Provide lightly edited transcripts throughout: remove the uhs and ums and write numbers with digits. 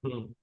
Hmm.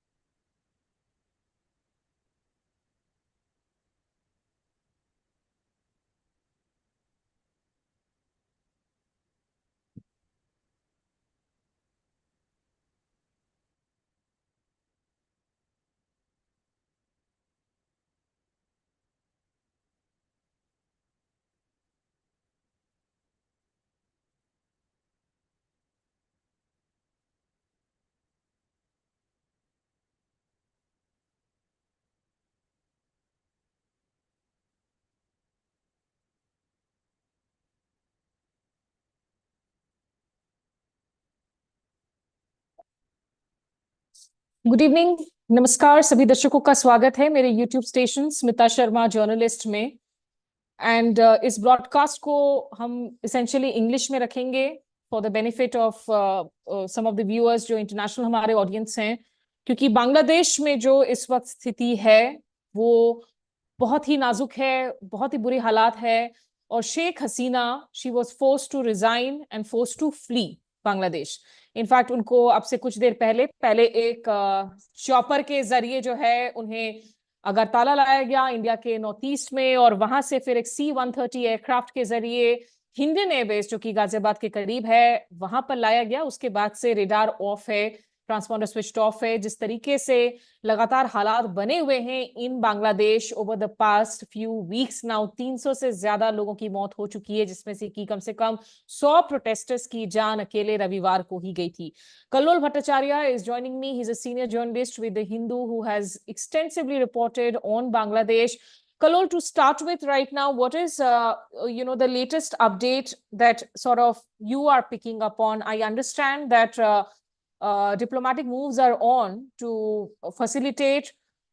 Good evening. नमस्कार सभी दर्शकों का स्वागत है मेरे YouTube station Smita Sharma journalist में। एंड इस ब्रॉडकास्ट को हम इसेंशियली इंग्लिश में रखेंगे for the benefit of some of the viewers जो इंटरनेशनल हमारे ऑडियंस हैं, क्योंकि बांग्लादेश में जो इस वक्त स्थिति है वो बहुत ही नाजुक है, बहुत ही बुरी हालात है। और Sheikh Hasina, she was force to resign and force to flee Bangladesh. In fact उनको अब से कुछ देर पहले पहले एक चॉपर के जरिए जो है उन्हें अगरतला लाया गया इंडिया के नॉर्थ ईस्ट में, और वहां से फिर एक C-130 एयरक्राफ्ट के जरिए हिंडन एयरबेस जो कि गाजियाबाद के करीब है वहां पर लाया गया। उसके बाद से रेडार ऑफ है, ट्रांसपॉन्डर स्विच ऑफ है। जिस तरीके से लगातार हालात बने हुए हैं in Bangladesh over the past few weeks now, 300 से ज्यादा लोगों की मौत हो चुकी है, जिसमें से कि कम से कम 100 प्रोटेस्टर्स की जान अकेले रविवार को ही गई थी। Kallol Bhattacharjee is joining me. He's a senior journalist with The Hindu who has extensively reported on Bangladesh. Kallol, to start with right now, what is the latest update that sort of you are picking up on? I understand that diplomatic moves are on to facilitate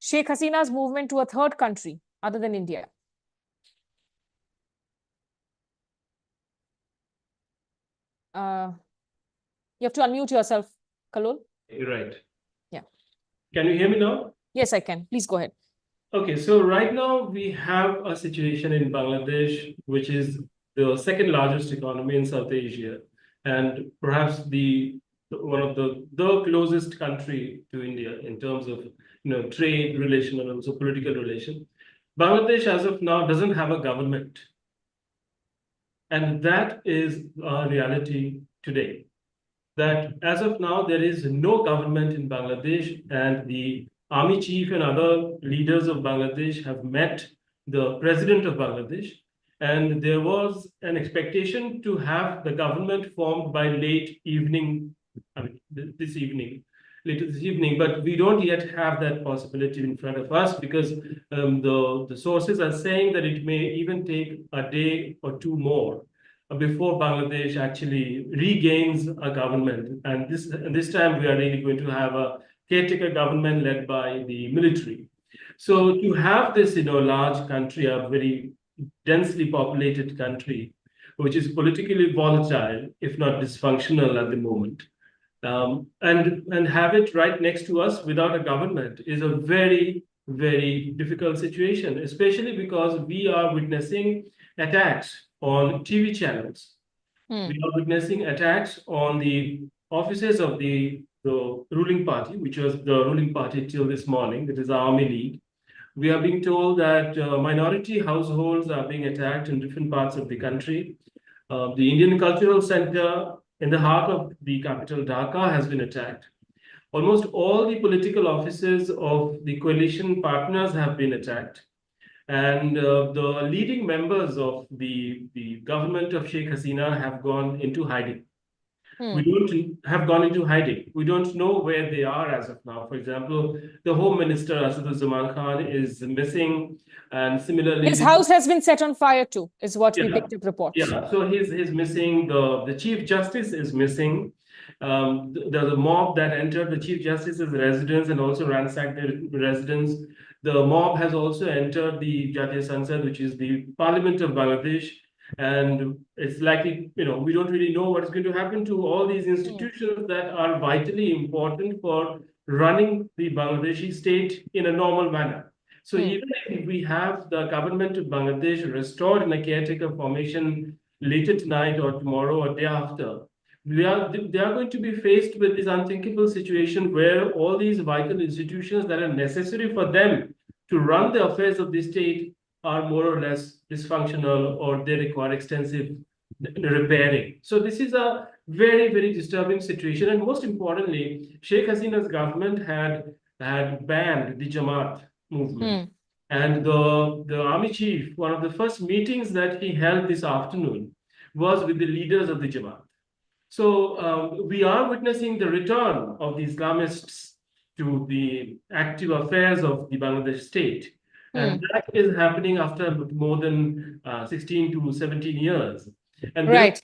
Sheikh Hasina's movement to a third country other than India. You have to unmute yourself, Kallol. Right. Yeah. Can you hear me now? Yes, I can. Please go ahead. Okay, so right now we have a situation in Bangladesh, which is the second largest economy in South Asia, and perhaps the one of the closest country to India in terms of trade relation and also political relation. Bangladesh, as of now, doesn't have a government, and that is a reality today. That as of now, there is no government in Bangladesh, and the army chief and other leaders of Bangladesh have met the president of Bangladesh. And there was an expectation to have the government formed by late evening, I mean, later this evening, but we don't yet have that possibility in front of us because the sources are saying that it may even take a day or two more before Bangladesh actually regains a government. And this time we are really going to have a caretaker government led by the military. So to have this, large country, a very densely populated country, which is politically volatile, if not dysfunctional at the moment, and have it right next to us without a government is a very, very difficult situation, especially because we are witnessing attacks on TV channels. We are witnessing attacks on the offices of the ruling party, which was the ruling party till this morning, that is the Army League. We are being told that minority households are being attacked in different parts of the country. The Indian Cultural Center in the heart of the capital, Dhaka, has been attacked. Almost all the political offices of the coalition partners have been attacked. And the leading members of the government of Sheikh Hasina have gone into hiding. We don't have gone into hiding. We don't know where they are as of now. For example, the Home Minister Asaduzzaman Khan is missing, and similarly, his house has been set on fire too, is what we picked up reports. Yeah, so he's missing. The Chief Justice is missing. The mob that entered the Chief Justice's residence and also ransacked the residence. The mob has also entered the Jatiya Sansad, which is the parliament of Bangladesh. And it's likely, we don't really know what's going to happen to all these institutions that are vitally important for running the Bangladeshi state in a normal manner. So even if we have the government of Bangladesh restored in a caretaker formation later tonight or tomorrow or day after, they are going to be faced with this unthinkable situation where all these vital institutions that are necessary for them to run the affairs of the state are more or less dysfunctional, or they require extensive repairing. So this is a very, very disturbing situation. And most importantly, Sheikh Hasina's government had banned the Jamaat movement. Hmm. And the army chief, one of the first meetings that he held this afternoon was with the leaders of the Jamaat. So we are witnessing the return of the Islamists to the active affairs of the Bangladesh state. And that is happening after more than 16 to 17 years. And there right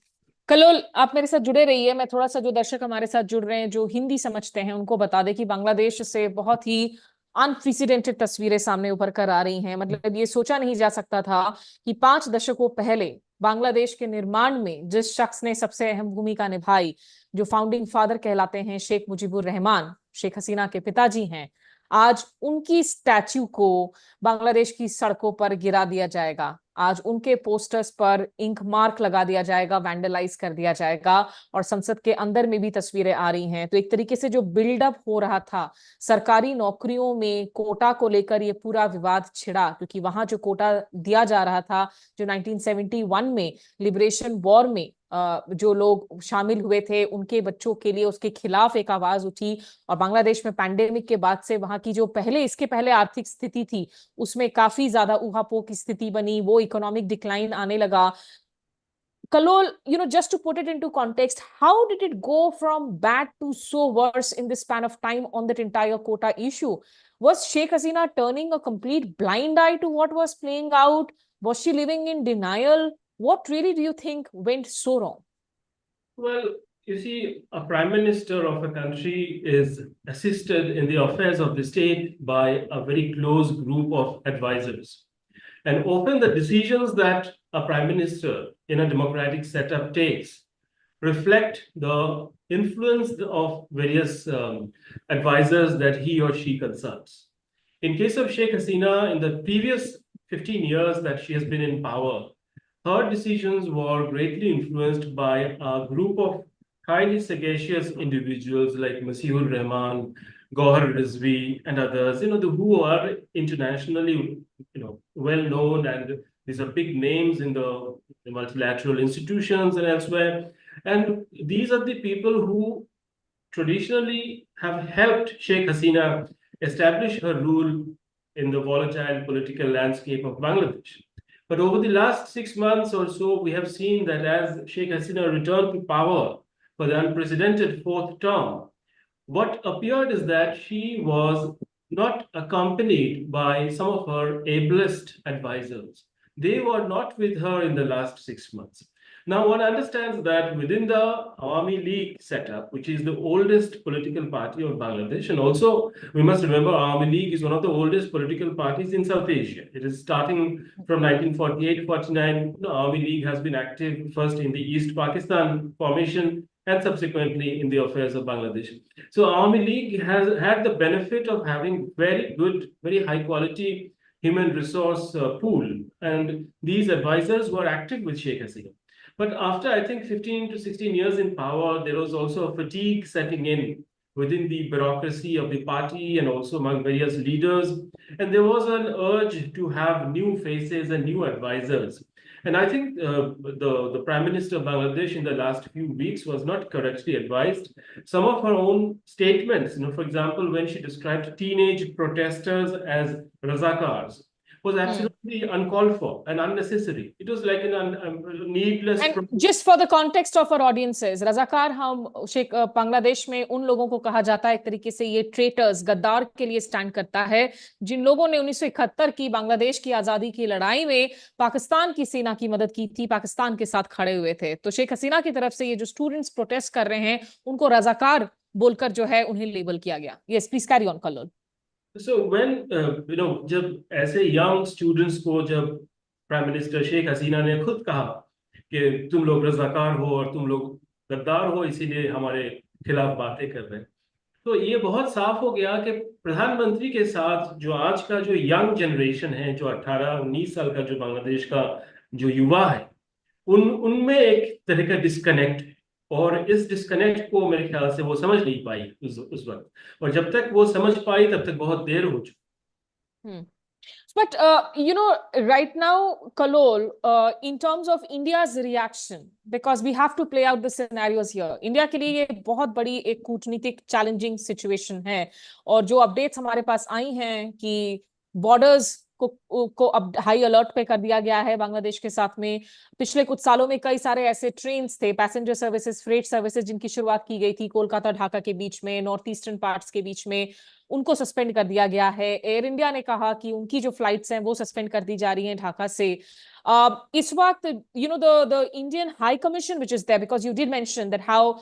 Kalol, आप मेरे साथ जुड़े रहिए। मैं थोड़ा सा जो दर्शक हमारे साथ जुड़ रहे हैं जो हिंदी समझते हैं उनको बता दें कि बांग्लादेश से बहुत ही अनप्रेसिडेंटेड तस्वीरें सामने उभर कर आ रही हैं। मतलब ये सोचा नहीं जा सकता था कि 5 दशकों पहले बांग्लादेश के निर्माण में जिस शख्स ने सबसे अहम भूमिका निभाई, जो फाउंडिंग फादर कहलाते हैं, शेख मुजीबुर रहमान, शेख हसीना के पिताजी हैं, आज उनकी स्टैच्यू को बांग्लादेश की सड़कों पर गिरा दिया जाएगा। आज उनके पोस्टर्स पर इंक मार्क लगा दिया जाएगा, वैंडलाइज कर दिया जाएगा, और संसद के अंदर में भी तस्वीरें आ रही हैं। तो एक तरीके से जो बिल्डअप हो रहा था सरकारी नौकरियों में कोटा को लेकर, ये पूरा विवाद छिड़ा, क्योंकि वहां जो कोटा दिया जा रहा था, जो 1971 में लिबरेशन वॉर में जो लोग शामिल हुए थे उनके बच्चों के लिए, उसके खिलाफ एक आवाज उठी। और बांग्लादेश में पैंडेमिक के बाद से वहां की जो इसके पहले आर्थिक स्थिति थी उसमें काफी ज्यादा ऊहापोह की स्थिति बनी, वो इकोनॉमिक डिक्लाइन आने लगा। Kallol, just to put it into context, how did it go from bad to so worse in this span of time on that entire quota issue? Was Sheikh Hasina turning a complete blind eye to what was playing out? Was she living in denial? What really do you think went so wrong? Well, you see, a prime minister of a country is assisted in the affairs of the state by a very close group of advisors. And often the decisions that a prime minister in a democratic setup takes reflect the influence of various advisors that he or she consults. In case of Sheikh Hasina, in the previous 15 years that she has been in power, her decisions were greatly influenced by a group of highly sagacious individuals like Masihur Rahman, Gohar Rizvi, and others, who are internationally, well known, and these are big names in the multilateral institutions and elsewhere. And these are the people who traditionally have helped Sheikh Hasina establish her rule in the volatile political landscape of Bangladesh. But over the last 6 months or so, we have seen that as Sheikh Hasina returned to power for the unprecedented fourth term, what appeared is that she was not accompanied by some of her ablest advisors. They were not with her in the last 6 months. Now, one understands that within the Awami League setup, which is the oldest political party of Bangladesh, and also we must remember Awami League is one of the oldest political parties in South Asia. It is starting from 1948-49. Awami League has been active first in the East Pakistan formation and subsequently in the affairs of Bangladesh. So Awami League has had the benefit of having very good, very high quality human resource pool. And these advisors were active with Sheikh Hasina. But after, I think, 15 to 16 years in power, there was also a fatigue setting in within the bureaucracy of the party and also among various leaders. And there was an urge to have new faces and new advisors. And I think the Prime Minister of Bangladesh in the last few weeks was not correctly advised. Some of her own statements, for example, when she described teenage protesters as Razakars, was absolutely uncalled for and unnecessary. It was like a needless. And just for the context of our audiences, रजाकार हम बांग्लादेश में उन लोगों को कहा जाता है, एक तरीके से ये ट्रेटर्स, गद्दार के लिए स्टैंड करता है, जिन लोगों ने 1971 की बांग्लादेश की आजादी की लड़ाई में पाकिस्तान की सेना की मदद की थी, पाकिस्तान के साथ खड़े हुए थे। तो शेख हसीना की तरफ से ये जो स्टूडेंट्स प्रोटेस्ट कर रहे हैं उनको रजाकार बोलकर जो है उन्हें लेबल किया गया। Yes, please carry on Kallol. So when जब ऐसे young students को जब प्राइम मिनिस्टर शेख हसीना ने खुद कहा कि तुम लोग रजाकार हो और तुम लोग गद्दार हो, इसीलिए हमारे खिलाफ बातें कर रहे हैं, तो ये बहुत साफ हो गया कि प्रधानमंत्री के साथ जो आज का जो यंग जनरेशन है, जो 18-19 साल का जो बांग्लादेश का जो युवा है, उनमें एक तरह का डिस्कनेक्ट है। और इस डिस्कनेक्ट को मेरे ख्याल से वो समझ नहीं पाई उस वक्त, और जब तक वो समझ पाई तब तक बहुत देर हो चुकी। But right now, Kallol, in terms of India's reaction, because we have to play out the scenarios here. India के लिए ये बहुत बड़ी एक कूटनीतिक चैलेंजिंग सिचुएशन है, और जो अपडेट्स हमारे पास आई हैं कि बॉर्डर्स को अब हाई अलर्ट पे कर दिया गया है बांग्लादेश के साथ में। पिछले कुछ सालों में कई सारे ऐसे ट्रेन्स थे, पैसेंजर सर्विसेज, फ्रेट सर्विसेज, जिनकी शुरुआत की गई थी कोलकाता ढाका के बीच में, नॉर्थ ईस्टर्न पार्ट्स के बीच में, उनको सस्पेंड कर दिया गया है। एयर इंडिया ने कहा कि उनकी जो फ्लाइट्स हैं वो सस्पेंड कर दी जा रही हैं ढाका से। इस वक्त the Indian High Commission which is there, because you did mention that how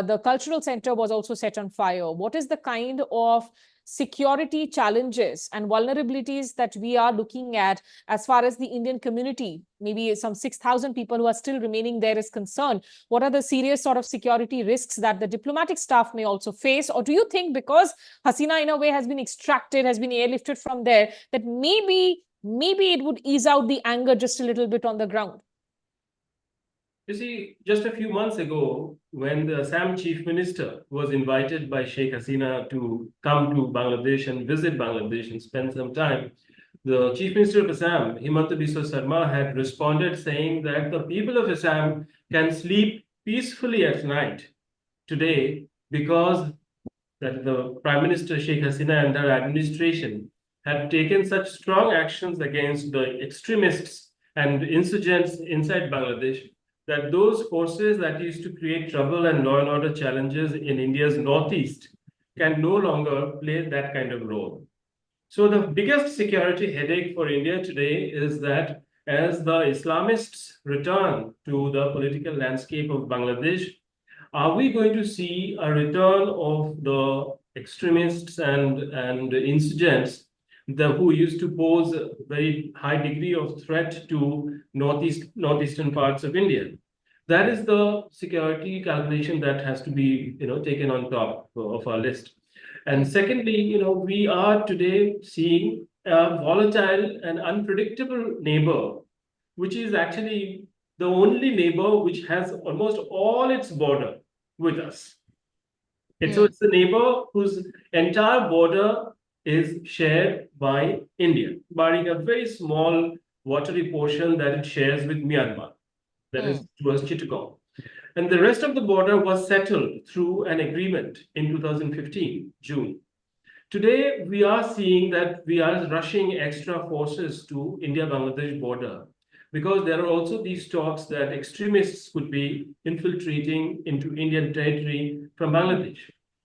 the cultural center was also set on fire. What is the kind of security challenges and vulnerabilities that we are looking at as far as the Indian community, maybe some 6,000 people who are still remaining there, is concerned? What are the serious sort of security risks that the diplomatic staff may also face? Or do you think because Hasina in a way has been extracted, has been airlifted from there, that maybe it would ease out the anger just a little bit on the ground? You see, just a few months ago, when the Assam Chief Minister was invited by Sheikh Hasina to come to Bangladesh and visit Bangladesh and spend some time, the Chief Minister of Assam, Himanta Biswa Sarma, had responded saying that the people of Assam can sleep peacefully at night today because that the Prime Minister Sheikh Hasina and her administration have taken such strong actions against the extremists and insurgents inside Bangladesh, that those forces that used to create trouble and law and order challenges in India's northeast can no longer play that kind of role. So the biggest security headache for India today is that as the Islamists return to the political landscape of Bangladesh, are we going to see a return of the extremists and insurgents who used to pose a very high degree of threat to northeastern parts of India? That is the security calculation that has to be taken on top of our list. And secondly, we are today seeing a volatile and unpredictable neighbor, which is actually the only neighbor which has almost all its border with us. And so it's the neighbor whose entire border is shared by India, barring a very small watery portion that it shares with Myanmar, that is towards Chittagong. And the rest of the border was settled through an agreement in 2015, June. Today, we are seeing that we are rushing extra forces to India-Bangladesh border because there are also these talks that extremists could be infiltrating into Indian territory from Bangladesh.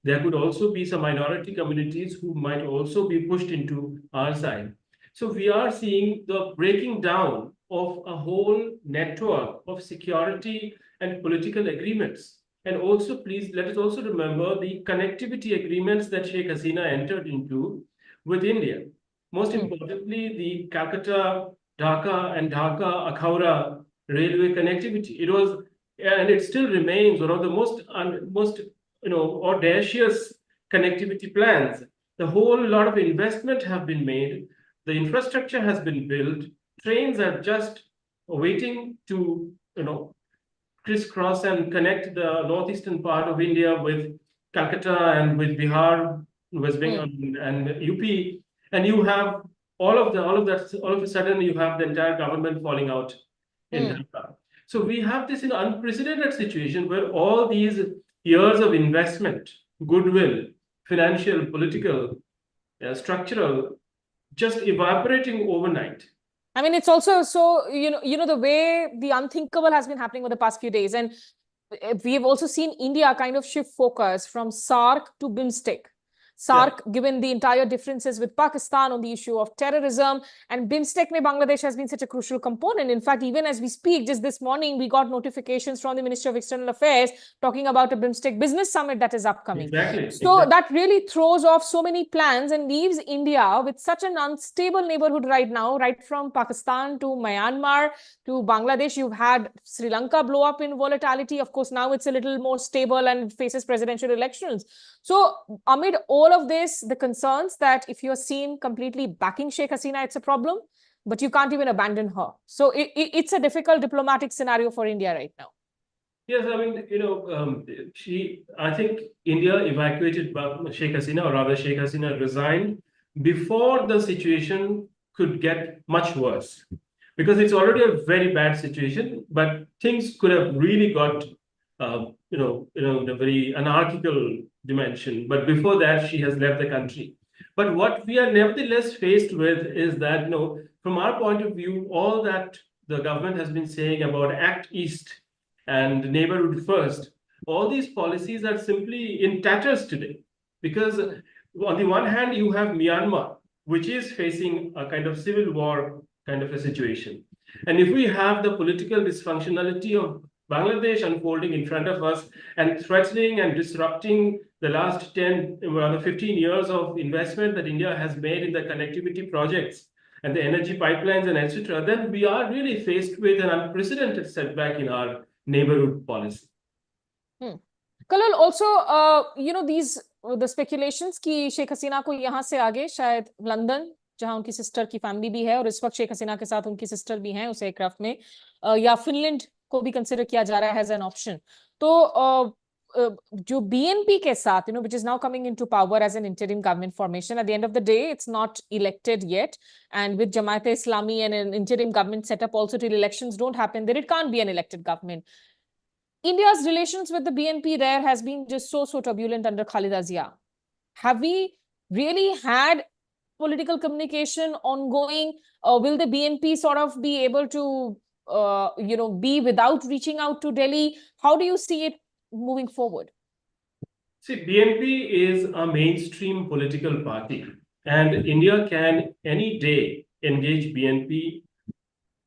There could also be some minority communities who might also be pushed into our side. So we are seeing the breaking down of a whole network of security and political agreements. And also, please, let us also remember the connectivity agreements that Sheikh Hasina entered into with India. Most importantly, the Calcutta, Dhaka, and Dhaka Akhawra railway connectivity. It was, and it still remains, one of the most audacious connectivity plans. The whole lot of investment have been made. The infrastructure has been built. Trains are just waiting to, crisscross and connect the northeastern part of India with Calcutta and with Bihar, West Bengal, and UP. And you have all of a sudden you have the entire government falling out in Dhaka. So we have this unprecedented situation where all these years of investment, goodwill, financial, political, structural, just evaporating overnight. I mean, it's also so, the way the unthinkable has been happening over the past few days. And we have also seen India kind of shift focus from SARC to BIMSTEC. SARC, given the entire differences with Pakistan on the issue of terrorism, and BIMSTEC mein Bangladesh has been such a crucial component. In fact, even as we speak, just this morning, we got notifications from the Ministry of External Affairs talking about a BIMSTEC business summit that is upcoming. So that really throws off so many plans and leaves India with such an unstable neighborhood right now, right from Pakistan to Myanmar to Bangladesh. You've had Sri Lanka blow up in volatility. Of course, now it's a little more stable and faces presidential elections. So amid all of this, the concerns that if you're seen completely backing Sheikh Hasina, it's a problem, but you can't even abandon her. So it's a difficult diplomatic scenario for India right now. Yes, I mean, I think India evacuated Sheikh Hasina, or rather Sheikh Hasina resigned before the situation could get much worse. Because it's already a very bad situation, but things could have really got, in a very anarchical dimension. But before that, she has left the country. But what we are nevertheless faced with is that, from our point of view, all that the government has been saying about Act East and neighborhood first, all these policies are simply in tatters today. Because Hmm. on the one hand, you have Myanmar, which is facing a kind of civil war kind of a situation. And if we have the political dysfunctionality of Bangladesh unfolding in front of us and threatening and disrupting the last 10, rather 15 years of investment that India has made in the connectivity projects and the energy pipelines and etc., then we are really faced with an unprecedented setback in our neighborhood policy. Hmm. Kallol, also, these the speculations कि शेख हसीना को यहाँ से आगे शायद London, जहां उनकी sister की family भी है और इस वक्त शेख हसीना के साथ उनकी सिस्टर भी हैं उस एयरक्राफ्ट में, या फिनलैंड को भी कंसिडर किया जा रहा है एज एन ऑप्शन. तो जो बीएनपी के साथ, which is now coming into power as an interim government formation, at the end of the day it's not elected yet, and with Jamaat Islami and an interim government set up also till elections don't happen, then it can't be an elected government. India's relations with the BNP there has been just so turbulent under Khalida Zia. Have we really had political communication ongoing? Will the BNP sort of be able to, be without reaching out to Delhi? How do you see it moving forward? See, BNP is a mainstream political party, and India can any day engage BNP,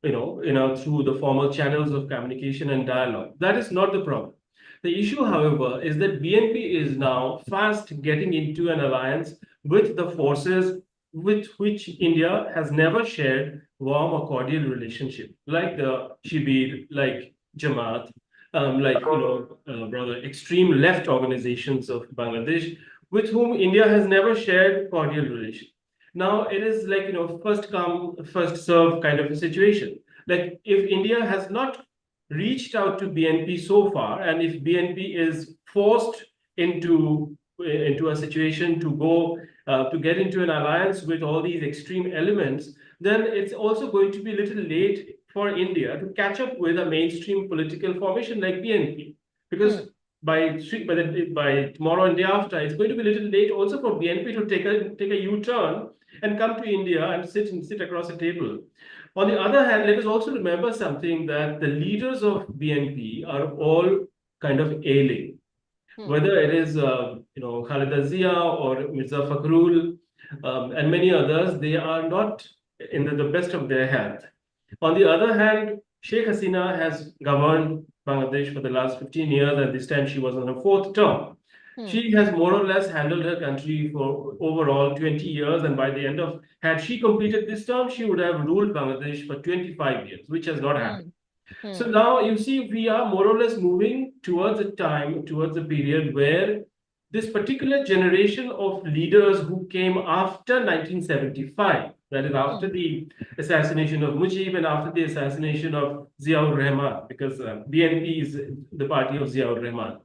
through the formal channels of communication and dialogue. That is not the problem. The issue, however, is that BNP is now fast getting into an alliance with the forces with which India has never shared warm or cordial relationship, like the Shibir, like Jamaat, rather extreme left organizations of Bangladesh, with whom India has never shared cordial relations. Now it is like, first come, first serve kind of a situation. Like if India has not reached out to BNP so far, and if BNP is forced into a situation to go to get into an alliance with all these extreme elements, then it's also going to be a little late for India to catch up with a mainstream political formation like BNP, because by tomorrow and day after, it's going to be a little late also for BNP to take a U-turn and come to India and sit across the table. On the other hand, let us also remember something, that the leaders of BNP are all kind of ailing. Whether it is Khalida Zia or Mirza Fakhrul and many others, they are not in the best of their health. On the other hand, Sheikh Hasina has governed Bangladesh for the last 15 years, and this time she was on her fourth term. She has more or less handled her country for overall 20 years, and by the end of, had she completed this term, she would have ruled Bangladesh for 25 years, which has not happened. So now you see, we are more or less moving towards a period where this particular generation of leaders who came after 1975, that is after the assassination of Mujib and after the assassination of Ziaur Rahman, because BNP is the party of Ziaur Rahman.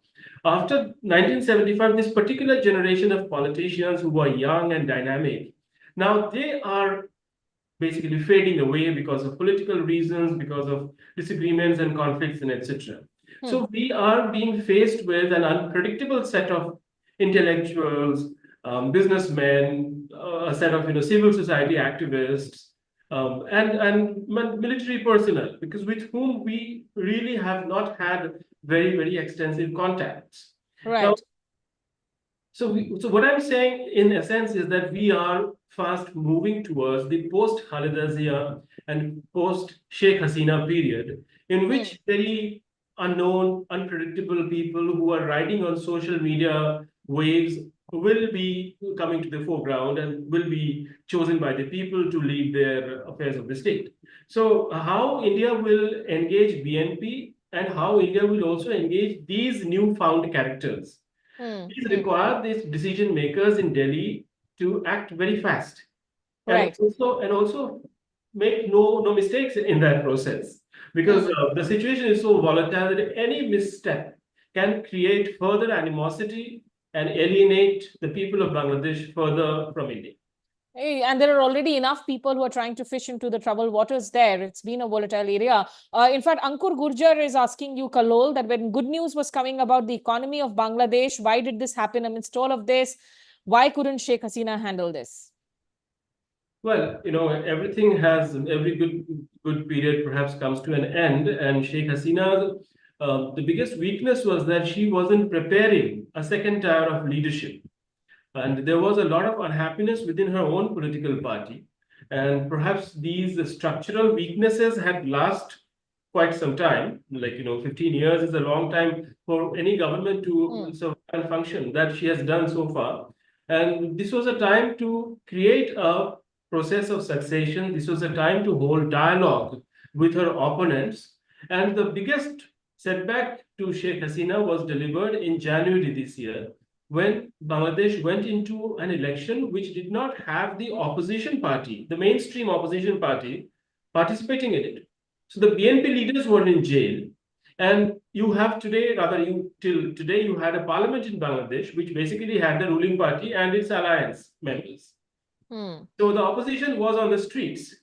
After 1975, this particular generation of politicians who were young and dynamic, now they are basically fading away because of political reasons, because of disagreements and conflicts and etc. So we are being faced with an unpredictable set of intellectuals, businessmen, a set of civil society activists, and military personnel, because with whom we really have not had very extensive contacts. Now, Right. so what I'm saying in essence is that we are fast moving towards the post Khalida Zia and post Sheikh Hasina period, in which very unknown, unpredictable people who are riding on social media waves will be coming to the foreground and will be chosen by the people to lead their affairs of the state. So how India will engage BNP and how India will also engage these newfound characters, these require these decision makers in Delhi to act very fast, Right. and also make no mistakes in that process, because the situation is so volatile that any misstep can create further animosity and alienate the people of Bangladesh further from India. And there are already enough people who are trying to fish into the troubled waters there. It's been a volatile area. In fact, Ankur Gurjar is asking you, Kallol, that when good news was coming about the economy of Bangladesh, why did this happen amidst all of this? Why couldn't Sheikh Hasina handle this? Well, every good period perhaps comes to an end, and Sheikh Hasina, the biggest weakness was that she wasn't preparing a second tier of leadership. And there was a lot of unhappiness within her own political party. And perhaps these structural weaknesses had last quite some time. Like, 15 years is a long time for any government to survive and function, that she has done so far. And this was a time to create a process of succession. This was a time to hold dialogue with her opponents. And the biggest setback to Sheikh Hasina was delivered in January this year, when Bangladesh went into an election which did not have the opposition party, the mainstream opposition party, participating in it. So the BNP leaders were in jail. And you have today, till today, you had a parliament in Bangladesh, which basically had the ruling party and its alliance members. So the opposition was on the streets.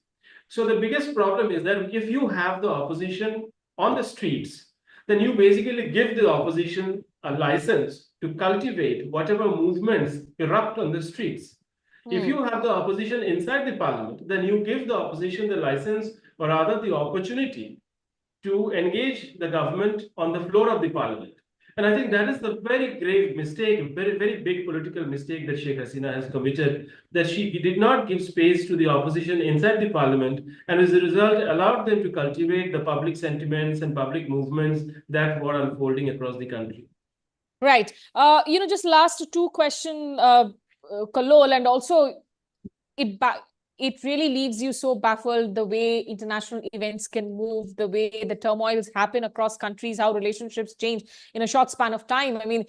So the biggest problem is that if you have the opposition on the streets, then you basically give the opposition a license to cultivate whatever movements erupt on the streets. If you have the opposition inside the parliament, then you give the opposition the license, or rather the opportunity, to engage the government on the floor of the parliament. And I think that is the very grave mistake, very, very big political mistake that Sheikh Hasina has committed, that she did not give space to the opposition inside the parliament, and as a result allowed them to cultivate the public sentiments and public movements that were unfolding across the country. Right. Just last two question, Kallol, and also it really leaves you so baffled, the way international events can move, the way the turmoils happen across countries, how relationships change in a short span of time. I mean,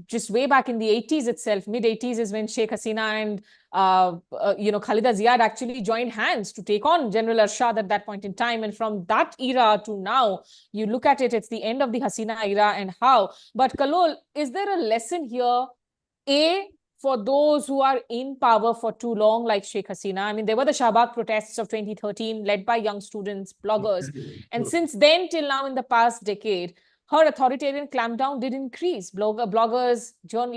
just way back in the 80s itself, mid-80s is when Sheikh Hasina and Khalida Zia actually joined hands to take on General Arshad at that point in time. And from that era to now, you look at it, it's the end of the Hasina era and how. But Kallol, is there a lesson here, for those who are in power for too long, like Sheikh Hasina? I mean, there were the Shahbag protests of 2013 led by young students, bloggers. And since then till now, in the past decade, her authoritarian clampdown did increase. Bloggers,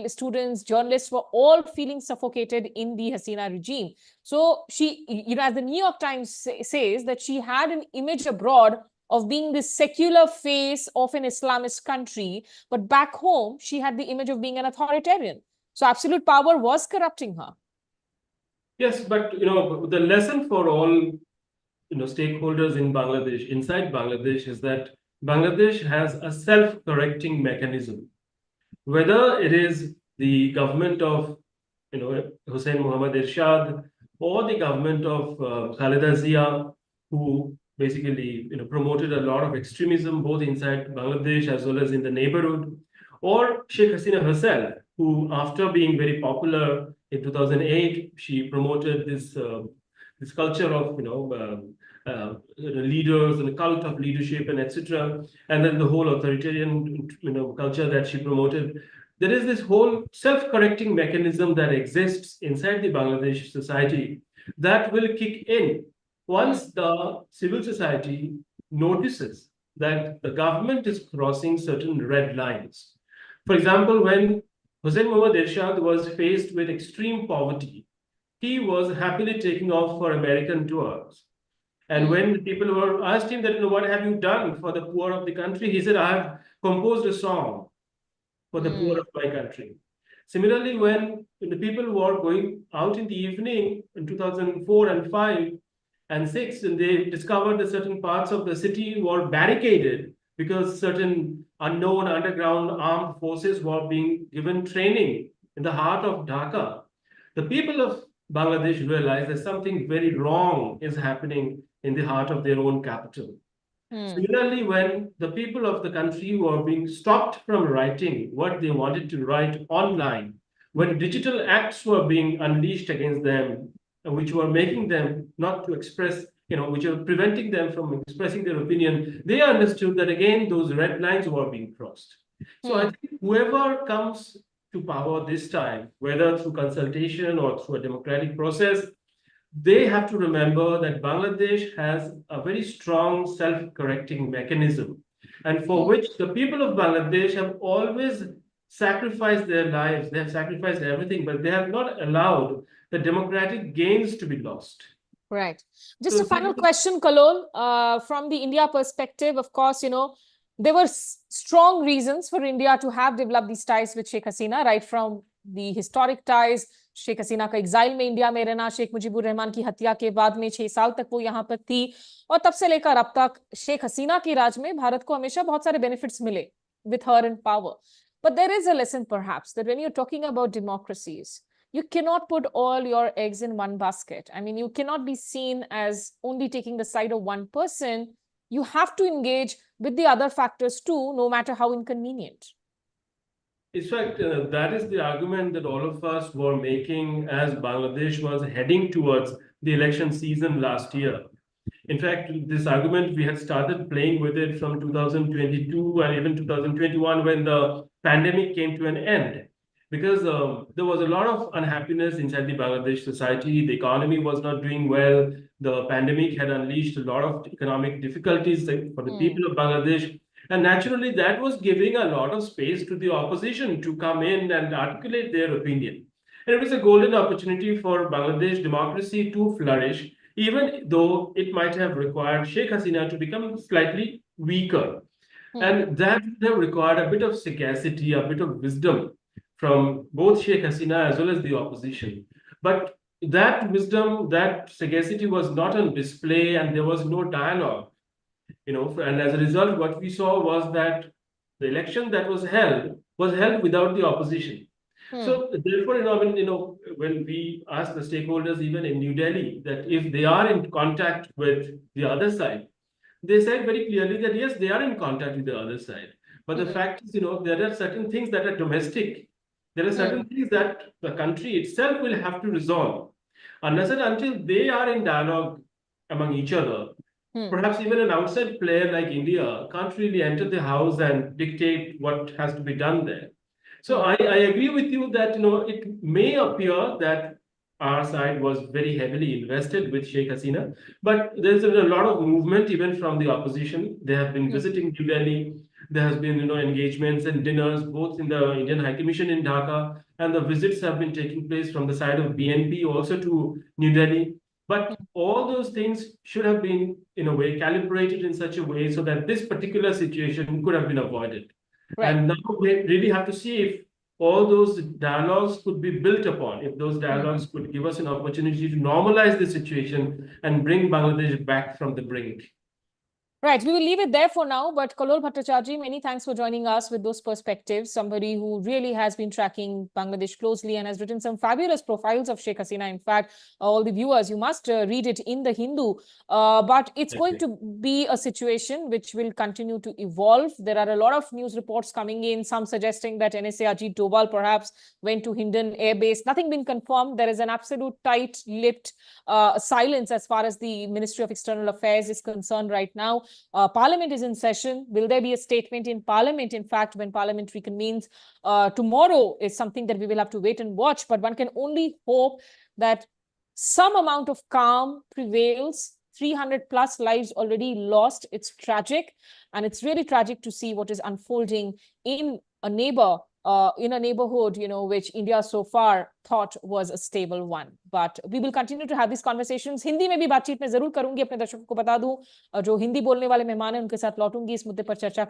students, journalists were all feeling suffocated in the Hasina regime. So she, as the New York Times says, that she had an image abroad of being this secular face of an Islamist country, but back home, she had the image of being an authoritarian. So absolute power was corrupting her. Yes, but the lesson for all stakeholders in Bangladesh, inside Bangladesh, is that Bangladesh has a self-correcting mechanism. Whether it is the government of Hussein Muhammad Ershad, or the government of Khalida Zia, who basically promoted a lot of extremism both inside Bangladesh as well as in the neighborhood, or Sheikh Hasina herself, who, after being very popular in 2008, she promoted this culture of leaders and a cult of leadership and etc. And then the whole authoritarian culture that she promoted. There is this whole self-correcting mechanism that exists inside the Bangladesh society that will kick in once the civil society notices that the government is crossing certain red lines. For example, when Hussein Muhammad Ershad was faced with extreme poverty, he was happily taking off for American tours. And when people were asked him that, what have you done for the poor of the country? He said, I have composed a song for the poor of my country. Similarly, when the people were going out in the evening in 2004 and 5 and 6, and they discovered that certain parts of the city were barricaded because certain unknown underground armed forces were being given training in the heart of Dhaka, the people of Bangladesh realized that something very wrong is happening in the heart of their own capital. Similarly, when the people of the country were being stopped from writing what they wanted to write online, when digital acts were being unleashed against them, which were making them not to express which are preventing them from expressing their opinion, they understood that again those red lines were being crossed. So I think whoever comes to power this time, whether through consultation or through a democratic process, they have to remember that Bangladesh has a very strong self-correcting mechanism, and for which the people of Bangladesh have always sacrificed their lives. They have sacrificed everything, but they have not allowed the democratic gains to be lost. Right. Just So a final question, Kallol. From the India perspective, of course, there were strong reasons for India to have developed these ties with Sheikh Hasina, right from the historic ties, Sheikh Hasina का exile में India में रहना, शेख मुजीबुर रहमान की हत्या के बाद में 6 साल तक वो यहाँ पर थी, और तब से लेकर अब तक शेख हसीना के राज में भारत को हमेशा बहुत सारे बेनिफिट्स मिले with her in power. But there is a lesson perhaps that when you're talking about democracies, you cannot put all your eggs in one basket. I mean, you cannot be seen as only taking the side of one person. You have to engage with the other factors too, no matter how inconvenient. In fact, that is the argument that all of us were making as Bangladesh was heading towards the election season last year. In fact, this argument, we had started playing with it from 2022 and even 2021 when the pandemic came to an end. Because there was a lot of unhappiness inside the Bangladesh society. The economy was not doing well. The pandemic had unleashed a lot of economic difficulties for the people of Bangladesh. And naturally, that was giving a lot of space to the opposition to come in and articulate their opinion. And it was a golden opportunity for Bangladesh democracy to flourish, even though it might have required Sheikh Hasina to become slightly weaker. And that would have required a bit of sagacity, a bit of wisdom from both Sheikh Hasina as well as the opposition. But that wisdom, that sagacity was not on display, and there was no dialogue. And as a result, what we saw was that the election that was held without the opposition. So therefore, when we ask the stakeholders, even in New Delhi, that if they are in contact with the other side, they said very clearly that yes, they are in contact with the other side. But the fact is, there are certain things that are domestic. There are certain things that the country itself will have to resolve. Unless and until they are in dialogue among each other, perhaps even an outside player like India can't really enter the house and dictate what has to be done there. So I agree with you that it may appear that our side was very heavily invested with Sheikh Hasina, but there's a lot of movement even from the opposition. They have been visiting New Delhi. There has been engagements and dinners both in the Indian High Commission in Dhaka, and the visits have been taking place from the side of BNP also to New Delhi. But all those things should have been, in a way, calibrated in such a way so that this particular situation could have been avoided. Right. And now we really have to see if all those dialogues could be built upon, if those dialogues could give us an opportunity to normalize the situation and bring Bangladesh back from the brink. Right, we will leave it there for now, but Kallol Bhattacharjee, many thanks for joining us with those perspectives. Somebody who really has been tracking Bangladesh closely and has written some fabulous profiles of Sheikh Hasina. In fact, all the viewers, you must read it in the Hindu. But it's going to be a situation which will continue to evolve. There are a lot of news reports coming in, some suggesting that NSA Ajit Doval perhaps went to Hindon Air Base. Nothing been confirmed. There is an absolute tight-lipped silence as far as the Ministry of External Affairs is concerned right now. Parliament is in session. Will there be a statement in Parliament? In fact, when Parliament reconvenes tomorrow is something that we will have to wait and watch. But one can only hope that some amount of calm prevails. 300 plus lives already lost. It's tragic. And it's really tragic to see what is unfolding in a neighborhood, which India so far thought was a stable one. But we will continue to have these conversations. Hindi में भी बातचीत में जरूर करूंगी, अपने दर्शकों को बता दूं जो हिंदी बोलने वाले मेहमान हैं उनके साथ लौटूंगी इस मुद्दे पर चर्चा